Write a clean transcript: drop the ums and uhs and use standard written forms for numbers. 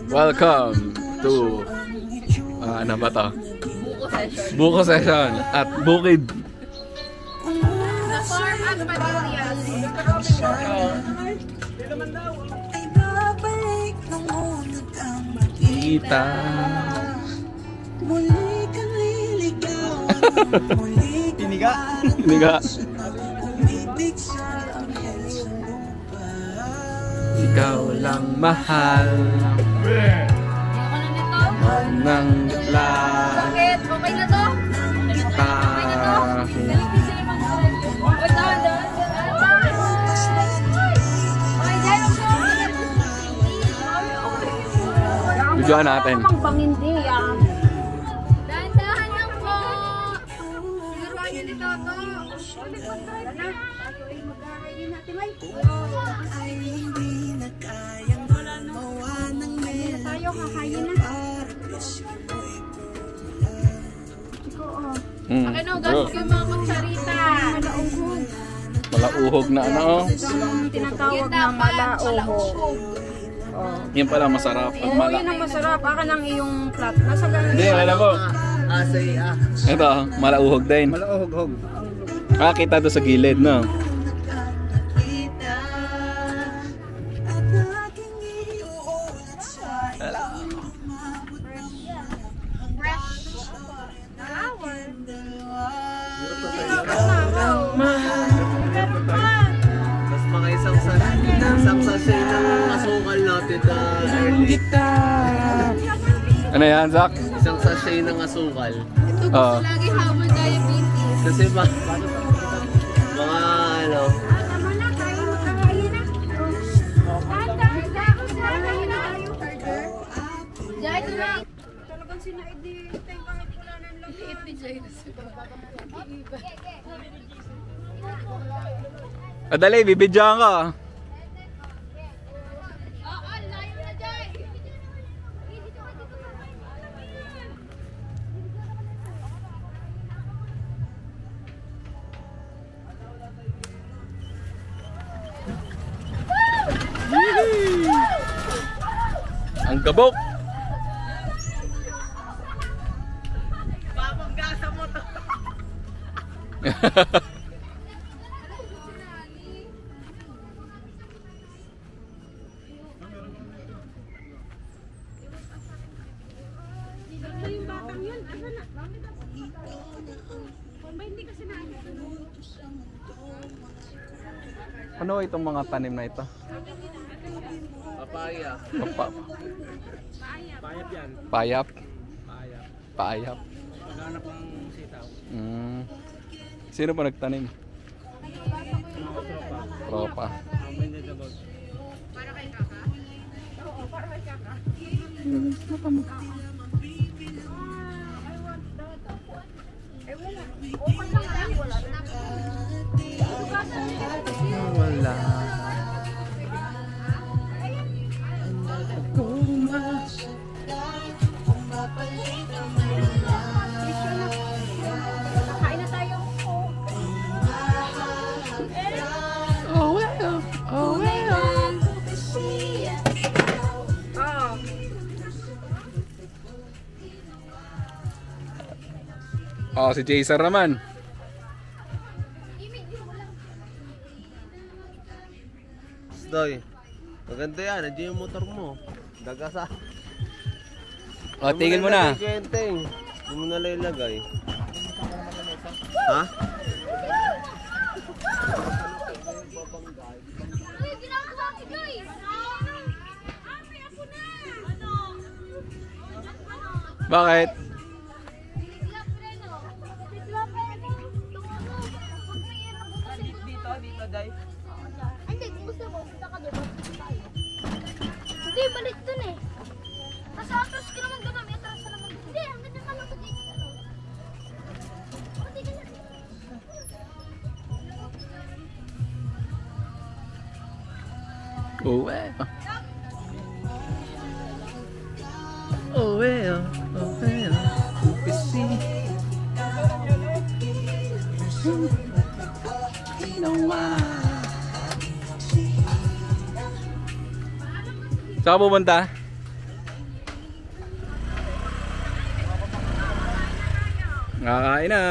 Welcome to ano ba to? Buko Session. Buko Session at Bukid. The Farm at Padillas. Kita. Piniga. Piniga. Ikaw lang mahal. Ayoko na nito. Nang gitla. Bakit? Okay na to? Kita. Okay na to? Wait, dahan. Okay, dyan ang Videoan natin. Pangindi, ah. Dahan-dahan lang po. Sinuruan niyo ni Toto. Tara na. Magkakainin natin, May. Tayo, kakain na. Ano, gastos yung mga kutsarita. Malauhog. Malauhog na ano. Ang tinatawag na malauhog. Yan pala masarap. Pag Oo, yun ang masarap. Aka ng iyong plat. Nasa ganun. Hindi, alam mo. Asay Ito, malauhog din. Malauhog-hog. Kita doon sa gilid, no? Tapos mga isang sachet ng asukal natin na early. Ano yan, Zach? Isang sachet ng asukal. Ito gusto lagi habol diabetes. Kasi mga ano. Tama na, tayo makakain na. Dahan-dahan na tayo. Diyan na. Talagang sinaid di tayo kahit iklanan lang. Ipijay na siya. Dali, bibidyoan ka. Ang gabok. Papagasa mo to. Ano itong mga tanim na ito? Papaya. Payap yan. Payap? Payap. Payap. Naghanap ng sitaw. Sino ba nagtanim? Mga tropa. Tropa. Para kay Kaka? Oo, para kay Kaka. Eh wala. Okay lang lang. Wala na. Wala. Kain na tayo. Oh well. Oh well. Oh, si Jason naman. Doy. Maganda yan. Nandiyan yung motor mo. Dagasa. Oh, tingin mo na. Hindi mo na lang ilagay. Ha? Bakit? Dito, Day. Hindi, gusto mo. Punta ka doon. Hindi, balik dun eh. Nasa atras ka naman doon. May atras ka naman. Hindi, hanggang dyan ka lang sa gate. Hindi ka na. Oh well. Oh well. Oh well. Saan ka pupunta? Nakakain na.